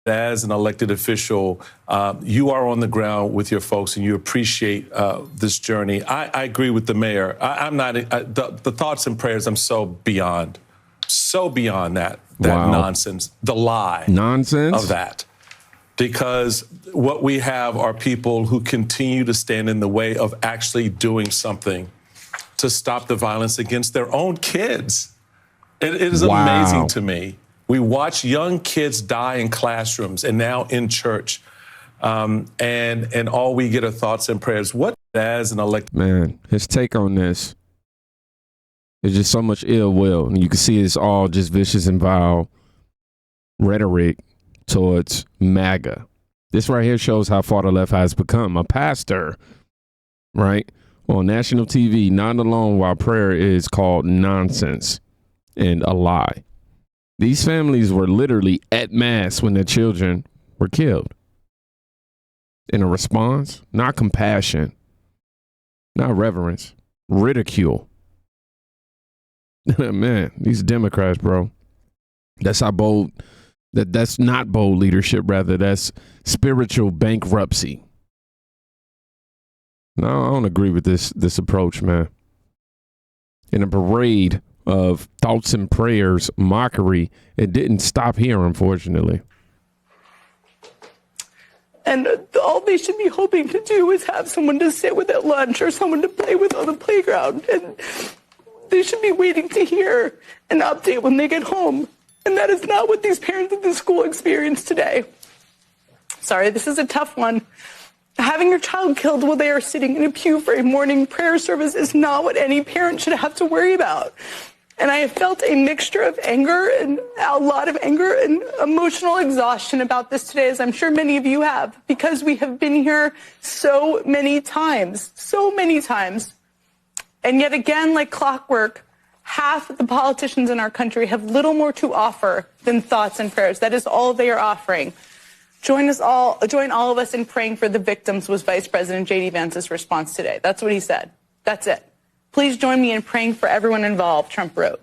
As an elected official, you are on the ground with your folks and you appreciate this journey. I agree with the mayor. I'm not, the thoughts and prayers, I'm so beyond that wow. Nonsense, the lie nonsense of that. Because what we have are people who continue to stand in the way of actually doing something to stop the violence against their own kids. It is wow. amazing to me. We watch young kids die in classrooms and now in church, and all we get are thoughts and prayers. What as an elected man, his take on this is just so much ill will, and you can see it's all just vicious and vile rhetoric towards MAGA. This right here shows how far the left has become. A pastor, right, on national TV, not alone while prayer is called nonsense and a lie. These families were literally at mass when their children were killed. In a response, not compassion, not reverence, ridicule. Man, these Democrats, bro. That's how bold, that's not bold leadership, rather. That's spiritual bankruptcy. No, I don't agree with this approach, man. In a parade of thoughts and prayers, mockery, it didn't stop here, unfortunately. And all they should be hoping to do is have someone to sit with at lunch or someone to play with on the playground. And they should be waiting to hear an update when they get home. And that is not what these parents at the school experience today. Sorry, this is a tough one. Having your child killed while they are sitting in a pew for a morning prayer service is not what any parent should have to worry about. And I have felt a mixture of anger and a lot of anger and emotional exhaustion about this today, as I'm sure many of you have, because we have been here so many times. And yet again, like clockwork, half of the politicians in our country have little more to offer than thoughts and prayers. That is all they are offering. Join all of us in praying for the victims, was Vice President J.D. Vance's response today. That's what he said. That's it. Please join me in praying for everyone involved, Trump wrote.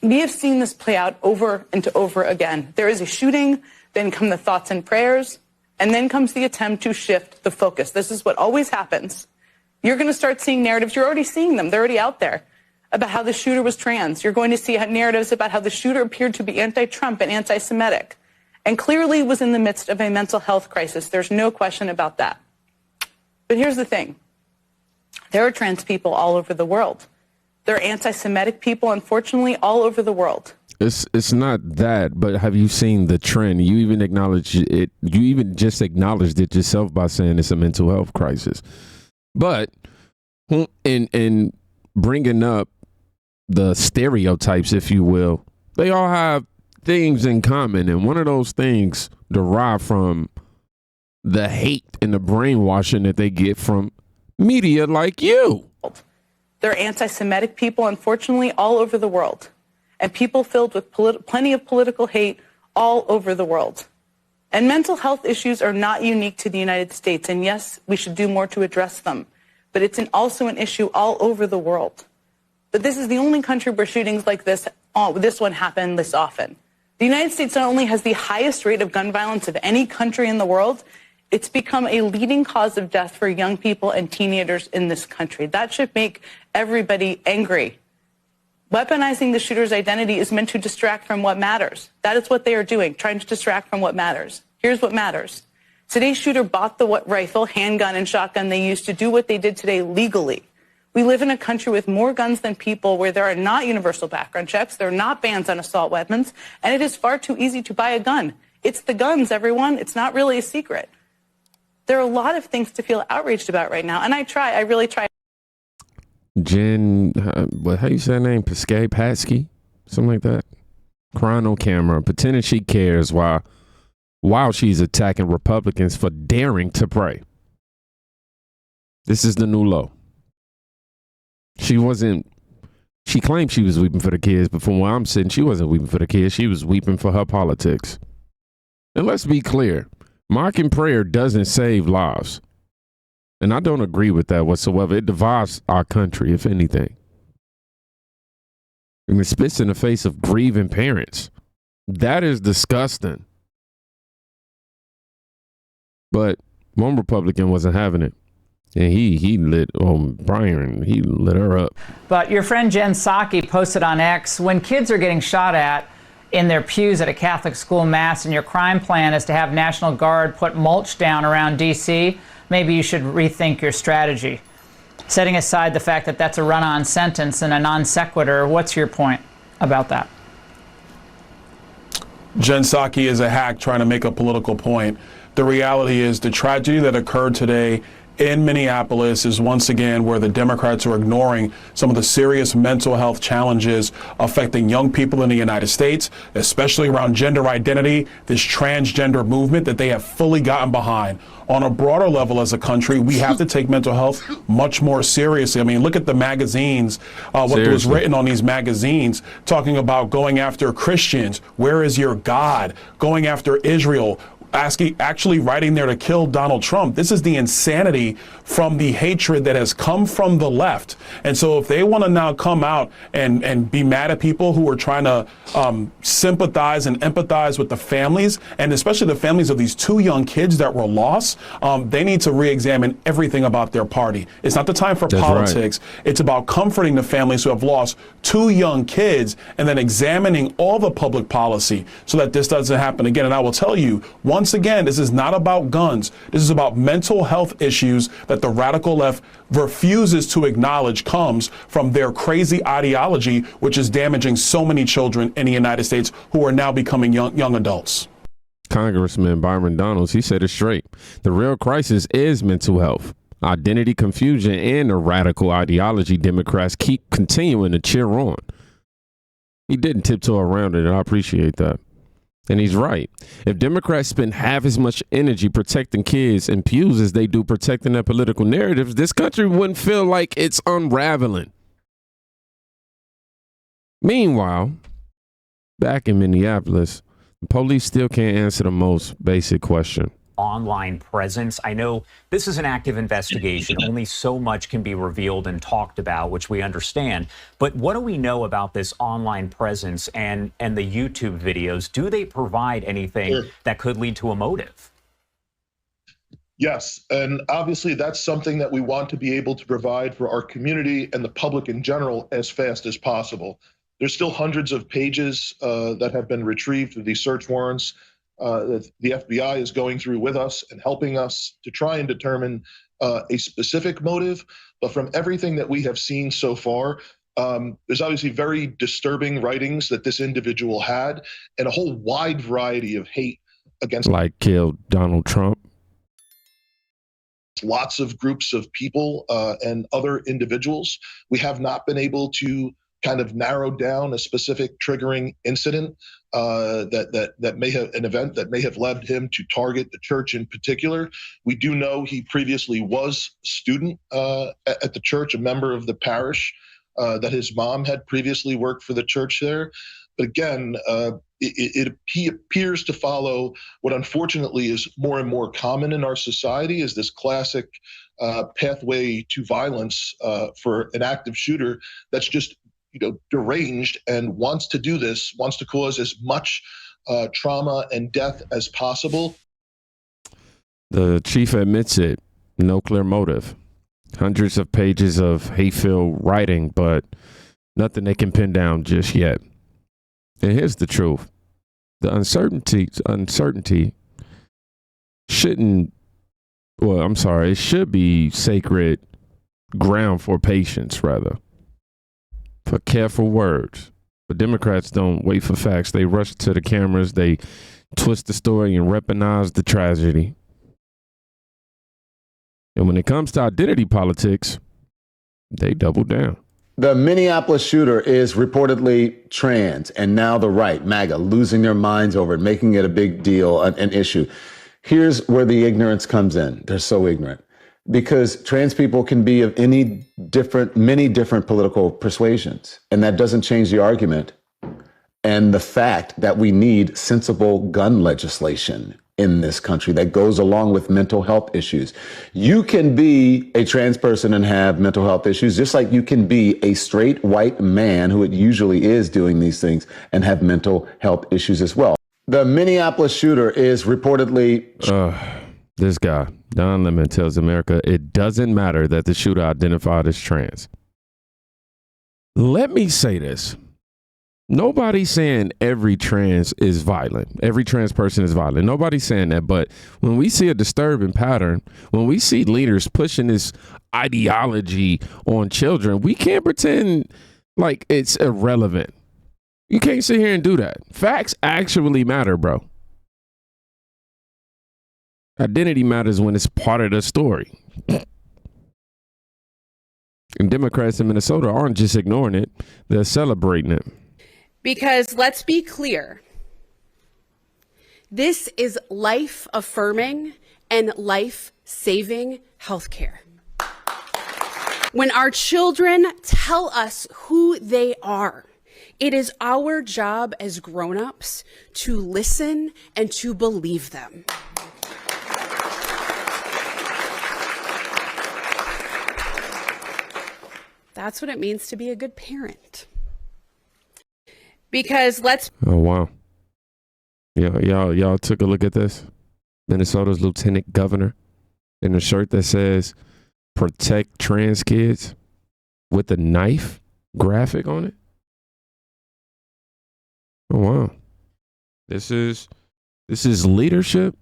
We have seen this play out over and over again. There is a shooting, then come the thoughts and prayers, and then comes the attempt to shift the focus. This is what always happens. You're going to start seeing narratives. You're already seeing them. They're already out there about how the shooter was trans. You're going to see narratives about how the shooter appeared to be anti-Trump and anti-Semitic, and clearly was in the midst of a mental health crisis. There's no question about that. But here's the thing. There are trans people all over the world. There are anti-Semitic people, unfortunately, all over the world. It's not that, but have you seen the trend? You even acknowledge it. You even just acknowledged it yourself by saying it's a mental health crisis. But in bringing up the stereotypes, if you will, they all have things in common, and one of those things derive from the hate and the brainwashing that they get from media like you. There are anti-Semitic people, unfortunately, all over the world, and people filled with plenty of political hate all over the world. And mental health issues are not unique to the United States, and yes, we should do more to address them, but it's also an issue all over the world. But this is the only country where shootings like this one happen this often. The United States not only has the highest rate of gun violence of any country in the world, it's become a leading cause of death for young people and teenagers in this country. That should make everybody angry. Weaponizing the shooter's identity is meant to distract from what matters. That is what they are doing, trying to distract from what matters. Here's what matters. Today's shooter bought the rifle, handgun, and shotgun they used to do what they did today legally. We live in a country with more guns than people, where there are not universal background checks, there are not bans on assault weapons, and it is far too easy to buy a gun. It's the guns, everyone. It's not really a secret. There are a lot of things to feel outraged about right now, and I really try. Jen, how you say her name? Psaki? Something like that. Crying on camera, pretending she cares while she's attacking Republicans for daring to pray. This is the new low. She claimed she was weeping for the kids, but from where I'm sitting, she wasn't weeping for the kids. She was weeping for her politics. And let's be clear. Mocking prayer doesn't save lives. And I don't agree with that whatsoever. It divides our country, if anything. And it spits in the face of grieving parents. That is disgusting. But one Republican wasn't having it. And he lit Brian, he lit her up. But your friend Jen Psaki posted on X, when kids are getting shot at in their pews at a Catholic school mass and your crime plan is to have National Guard put mulch down around D.C., maybe you should rethink your strategy. Setting aside the fact that that's a run-on sentence and a non sequitur, what's your point about that? Jen Psaki is a hack trying to make a political point. The reality is the tragedy that occurred today in Minneapolis is once again where the Democrats are ignoring some of the serious mental health challenges affecting young people in the United States, especially around gender identity, this transgender movement that they have fully gotten behind. On a broader level as a country, we have to take mental health much more seriously. I mean, look at the magazines, what was written on these magazines, talking about going after Christians. Where is your God? Going after Israel. Actually writing there to kill Donald Trump. This is the insanity from the hatred that has come from the left. And so if they want to now come out and be mad at people who are trying to sympathize and empathize with the families, and especially the families of these two young kids that were lost, they need to re-examine everything about their party. It's not the time for politics. Right. It's about comforting the families who have lost two young kids and then examining all the public policy so that this doesn't happen again. And I will tell you, once again, this is not about guns. This is about mental health issues that the radical left refuses to acknowledge comes from their crazy ideology, which is damaging so many children in the United States who are now becoming young adults. Congressman Byron Donalds, he said it straight. The real crisis is mental health, identity confusion, and the radical ideology Democrats keep continuing to cheer on. He didn't tiptoe around it, and I appreciate that. And he's right. If Democrats spend half as much energy protecting kids in pews as they do protecting their political narratives, this country wouldn't feel like it's unraveling. Meanwhile, back in Minneapolis, the police still can't answer the most basic question. Online presence. I know this is an active investigation. Only so much can be revealed and talked about, which we understand. But what do we know about this online presence and the YouTube videos? Do they provide anything that could lead to a motive? Yes, and obviously that's something that we want to be able to provide for our community and the public in general as fast as possible. There's still hundreds of pages that have been retrieved through these search warrants that the FBI is going through with us and helping us to try and determine a specific motive. But from everything that we have seen so far, there's obviously very disturbing writings that this individual had and a whole wide variety of hate against. Like killed Donald Trump. Lots of groups of people and other individuals. We have not been able to kind of narrow down a specific triggering incident that may have an event that may have led him to target the church in particular. We do know he previously was a student at the church, a member of the parish, that his mom had previously worked for the church there. But again, he appears to follow what unfortunately is more and more common in our society, is this classic pathway to violence for an active shooter that's just deranged and wants to do this, wants to cause as much trauma and death as possible. The chief admits it, no clear motive. Hundreds of pages of hate-filled writing, but nothing they can pin down just yet. And here's the truth. The uncertainty shouldn't, it should be sacred ground for patience, rather. For careful words. But Democrats don't wait for facts. They rush to the cameras. They twist the story and weaponize the tragedy. And when it comes to identity politics, they double down. The Minneapolis shooter is reportedly trans, and now the right, MAGA, losing their minds over it, making it a big deal, an issue. Here's where the ignorance comes in. They're so ignorant. Because trans people can be of many different political persuasions. And that doesn't change the argument and the fact that we need sensible gun legislation in this country that goes along with mental health issues. You can be a trans person and have mental health issues, just like you can be a straight white man who it usually is doing these things and have mental health issues as well. The Minneapolis shooter is reportedly... This guy, Don Lemon, tells America it doesn't matter that the shooter identified as trans. Let me say this. Nobody's saying every trans is violent. Every trans person is violent. Nobody's saying that. But when we see a disturbing pattern, when we see leaders pushing this ideology on children, we can't pretend like it's irrelevant. You can't sit here and do that. Facts actually matter, bro. Identity matters when it's part of the story. And Democrats in Minnesota aren't just ignoring it, they're celebrating it. Because let's be clear, this is life-affirming and life-saving healthcare. When our children tell us who they are, it is our job as grown-ups to listen and to believe them. That's what it means to be a good parent. Because Oh, wow. Y'all took a look at this? Minnesota's lieutenant governor in a shirt that says, protect trans kids with a knife graphic on it. Oh, wow. This is leadership.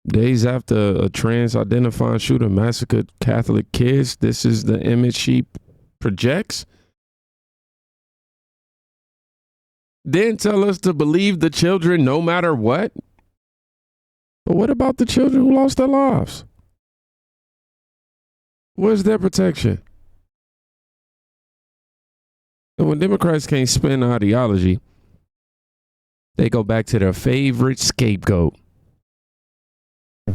Days after a trans identifying shooter massacred Catholic kids, this is the image she projects. Then tell us to believe the children no matter what. But what about the children who lost their lives? Where's their protection? And when Democrats can't spin ideology, they go back to their favorite scapegoat.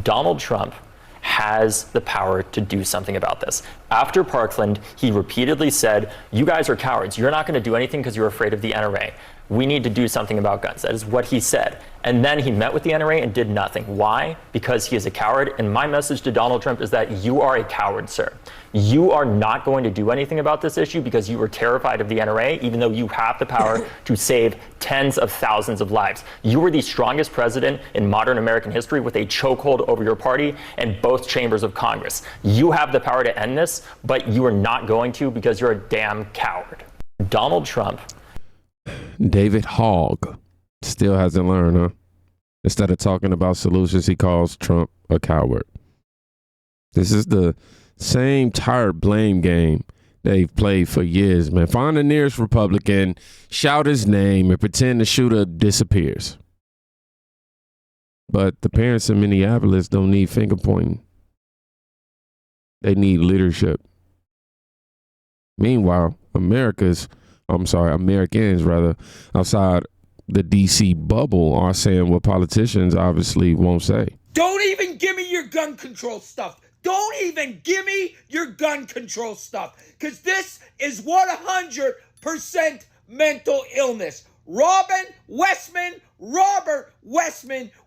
Donald Trump has the power to do something about this. After Parkland, he repeatedly said, you guys are cowards. You're not going to do anything because you're afraid of the NRA. We need to do something about guns. That is what he said. And then he met with the NRA and did nothing. Why? Because he is a coward. And my message to Donald Trump is that you are a coward, sir. You are not going to do anything about this issue because you are terrified of the NRA, even though you have the power to save tens of thousands of lives. You were the strongest president in modern American history with a chokehold over your party and both chambers of Congress. You have the power to end this, but you are not going to because you're a damn coward. Donald Trump. David Hogg still hasn't learned, huh? Instead of talking about solutions, he calls Trump a coward. This is the same tired blame game they've played for years, man. Find the nearest Republican, shout his name, and pretend the shooter disappears. But the parents in Minneapolis don't need finger pointing. They need leadership. Meanwhile, Americans outside the DC bubble are saying what politicians obviously won't say. Don't even give me your gun control stuff. Don't even give me your gun control stuff. Because this is 100% mental illness. Robert Westman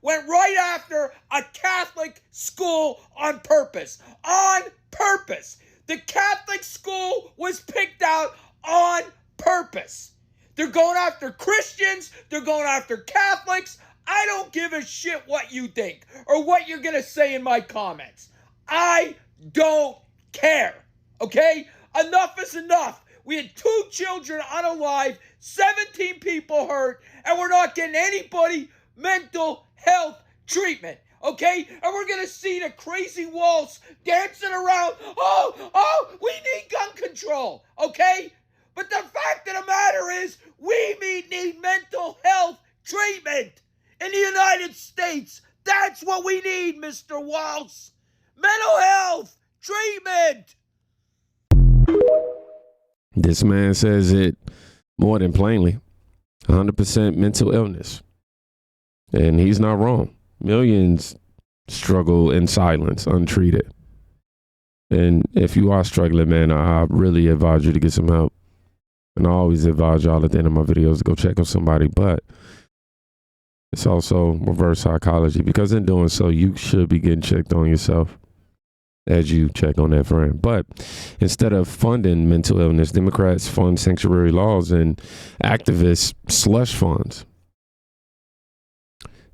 went right after a Catholic school on purpose. On purpose. The Catholic school was picked out on purpose. They're going after Christians. They're going after Catholics. I don't give a shit what you think or what you're going to say in my comments. I don't care. Okay? Enough is enough. We had 2 children unalive, 17 people hurt, and we're not getting anybody mental health treatment. Okay? And we're going to see the crazy walls dancing around. Oh, we need gun control. Okay? But the fact of the matter is, we need mental health treatment in the United States. That's what we need, Mr. Walsh. Mental health treatment. This man says it more than plainly. 100% mental illness. And he's not wrong. Millions struggle in silence, untreated. And if you are struggling, man, I really advise you to get some help. And I always advise y'all at the end of my videos to go check on somebody. But it's also reverse psychology, because in doing so, you should be getting checked on yourself as you check on that friend. But instead of funding mental illness, Democrats fund sanctuary laws and activist slush funds.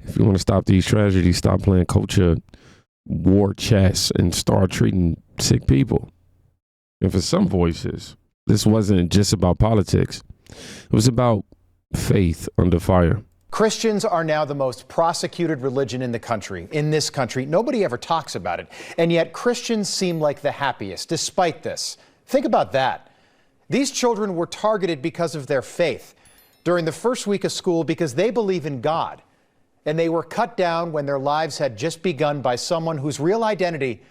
If you want to stop these tragedies, stop playing culture war chess and start treating sick people. And for some voices, this wasn't just about politics. It was about faith under fire. Christians are now the most prosecuted religion in the country, in this country. Nobody ever talks about it. And yet Christians seem like the happiest despite this. Think about that. These children were targeted because of their faith during the first week of school because they believe in God. And they were cut down when their lives had just begun by someone whose real identity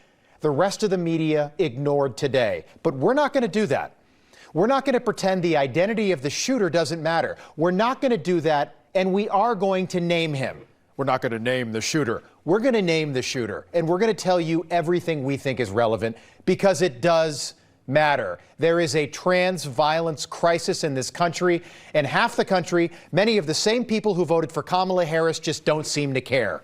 the rest of the media ignored today. But we're not going to do that. We're not going to pretend the identity of the shooter doesn't matter. We're not going to do that, and we are going to name him. We're not going to name the shooter. We're going to name the shooter, and we're going to tell you everything we think is relevant because it does matter. There is a trans violence crisis in this country, and half the country, many of the same people who voted for Kamala Harris just don't seem to care.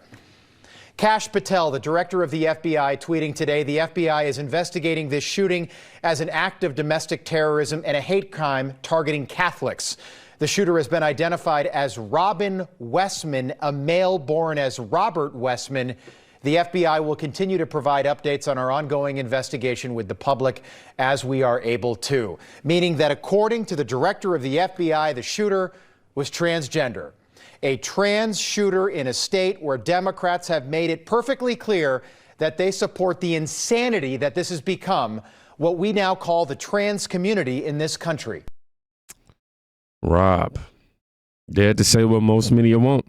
Kash Patel, the director of the FBI, tweeting today, the FBI is investigating this shooting as an act of domestic terrorism and a hate crime targeting Catholics. The shooter has been identified as Robin Westman, a male born as Robert Westman. The FBI will continue to provide updates on our ongoing investigation with the public as we are able to, meaning that according to the director of the FBI, the shooter was transgender. A trans shooter in a state where Democrats have made it perfectly clear that they support the insanity that this has become, what we now call the trans community in this country. Rob, they had to say what most media won't.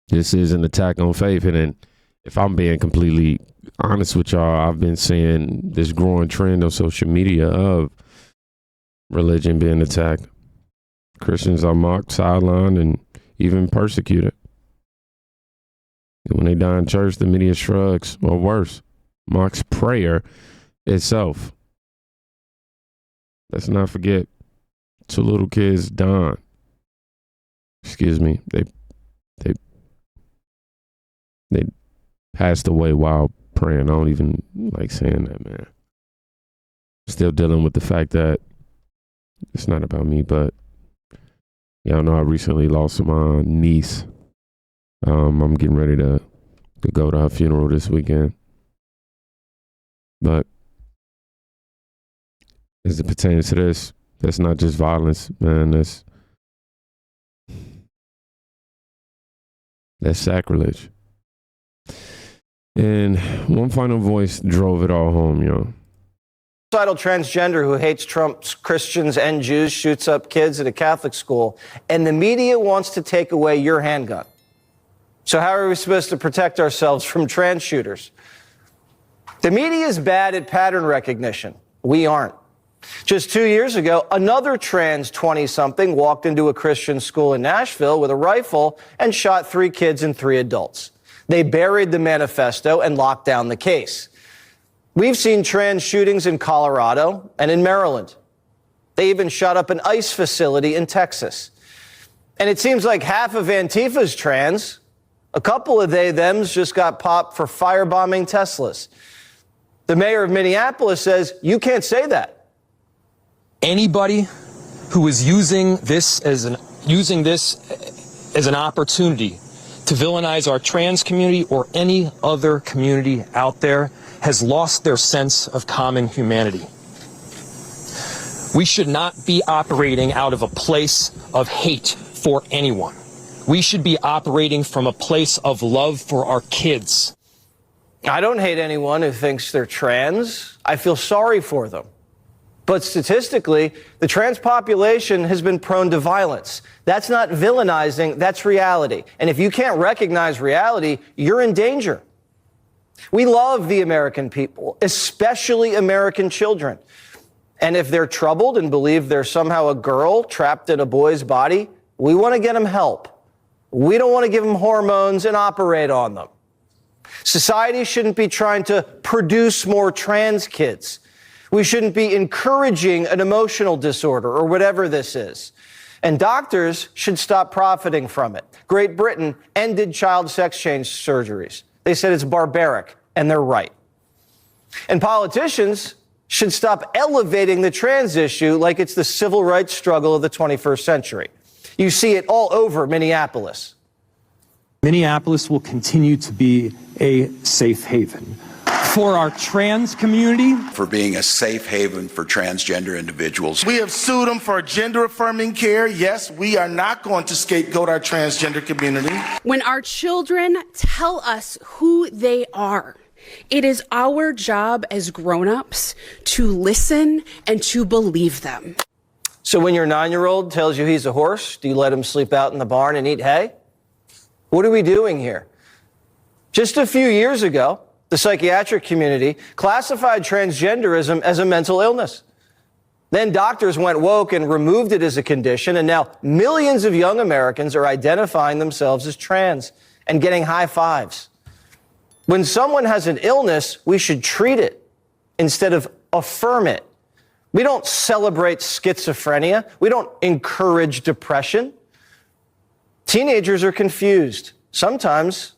This is an attack on faith. And if I'm being completely honest with y'all, I've been seeing this growing trend on social media of religion being attacked. Christians are mocked, sidelined, and even persecuted. And when they die in church, the media shrugs, or worse, mocks prayer itself. Let's not forget 2 little kids dying. Excuse me. They passed away while praying. I don't even like saying that, man. Still dealing with the fact that it's not about me, but y'all know I recently lost my niece. I'm getting ready to go to her funeral this weekend. But as it pertains to this, that's not just violence, man. That's sacrilege. And one final voice drove it all home, y'all. Suicidal transgender who hates Trump's Christians and Jews shoots up kids at a Catholic school, and the media wants to take away your handgun. So how are we supposed to protect ourselves from trans shooters? The media is bad at pattern recognition. We aren't. Just 2 years ago, another trans 20-something walked into a Christian school in Nashville with a rifle and shot 3 kids and 3 adults. They buried the manifesto and locked down the case. We've seen trans shootings in Colorado and in Maryland. They even shot up an ICE facility in Texas. And it seems like half of Antifa's trans. A couple of they-thems just got popped for firebombing Teslas. The mayor of Minneapolis says, you can't say that. Anybody who is using this as an opportunity to villainize our trans community or any other community out there has lost their sense of common humanity. We should not be operating out of a place of hate for anyone. We should be operating from a place of love for our kids. I don't hate anyone who thinks they're trans. I feel sorry for them. But statistically, the trans population has been prone to violence. That's not villainizing, that's reality. And if you can't recognize reality, you're in danger. We love the American people, especially American children. And if they're troubled and believe they're somehow a girl trapped in a boy's body, we want to get them help. We don't want to give them hormones and operate on them. Society shouldn't be trying to produce more trans kids. We shouldn't be encouraging an emotional disorder or whatever this is. And doctors should stop profiting from it. Great Britain ended child sex change surgeries. They said it's barbaric, and they're right. And politicians should stop elevating the trans issue like it's the civil rights struggle of the 21st century. You see it all over Minneapolis. Minneapolis will continue to be a safe haven for our trans community. For being a safe haven for transgender individuals. We have sued them for gender-affirming care. Yes, we are not going to scapegoat our transgender community. When our children tell us who they are, it is our job as grown-ups to listen and to believe them. So when your 9-year-old tells you he's a horse, do you let him sleep out in the barn and eat hay? What are we doing here? Just a few years ago, the psychiatric community classified transgenderism as a mental illness. Then doctors went woke and removed it as a condition, and now millions of young Americans are identifying themselves as trans and getting high fives. When someone has an illness, we should treat it instead of affirm it. We don't celebrate schizophrenia. We don't encourage depression. Teenagers are confused. Sometimes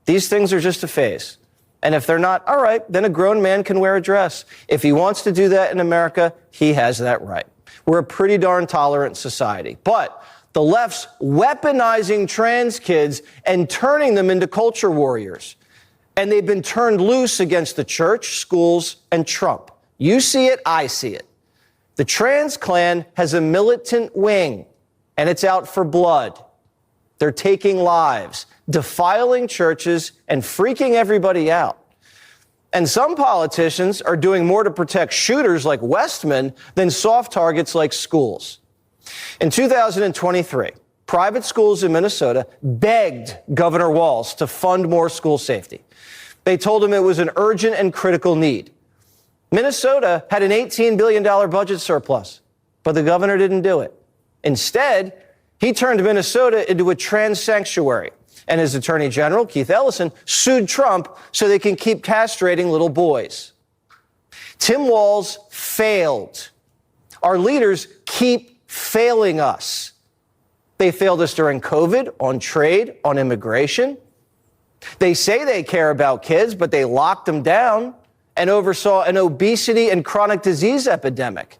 these things are just a phase. And if they're not, all right, then a grown man can wear a dress. If he wants to do that in America, he has that right. We're a pretty darn tolerant society. But the left's weaponizing trans kids and turning them into culture warriors. And they've been turned loose against the church, schools, and Trump. You see it, I see it. The trans Klan has a militant wing, and it's out for blood. They're taking lives, defiling churches, and freaking everybody out. And some politicians are doing more to protect shooters like Westman than soft targets like schools. In 2023, private schools in Minnesota begged Governor Walz to fund more school safety. They told him it was an urgent and critical need. Minnesota had an $18 billion budget surplus, but the governor didn't do it. Instead, he turned Minnesota into a trans sanctuary. And his attorney general, Keith Ellison, sued Trump so they can keep castrating little boys. Tim Walz failed. Our leaders keep failing us. They failed us during COVID, on trade, on immigration. They say they care about kids, but they locked them down and oversaw an obesity and chronic disease epidemic.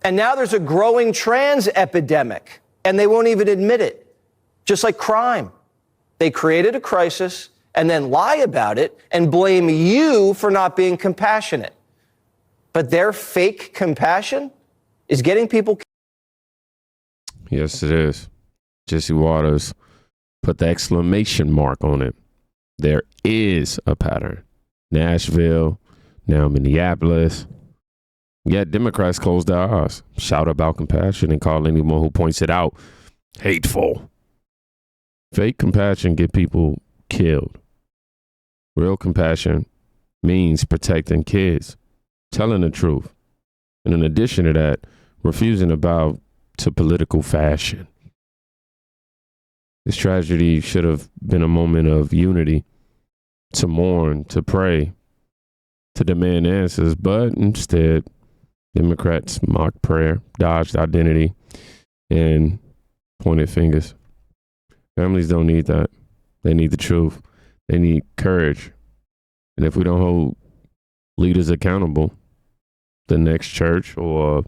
And now there's a growing trans epidemic, and they won't even admit it, just like crime. They created a crisis and then lie about it and blame you for not being compassionate. But their fake compassion is getting people killed. Yes, it is. Jesse Waters put the exclamation mark on it. There is a pattern. Nashville, now Minneapolis. Yet Democrats close their eyes, shout about compassion, and call anyone who points it out hateful. Fake compassion get people killed. Real compassion means protecting kids, telling the truth, and in addition to that, refusing to bow to political fashion. This tragedy should have been a moment of unity, to mourn, to pray, to demand answers, but instead, Democrats mocked prayer, dodged identity, and pointed fingers. Families don't need that. They need the truth. They need courage. And if we don't hold leaders accountable, the next church or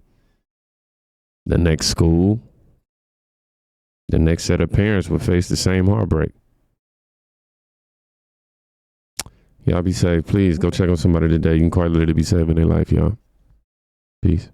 the next school, the next set of parents will face the same heartbreak. Y'all be safe. Please go check on somebody today. You can quite literally be saving their life, y'all. Peace.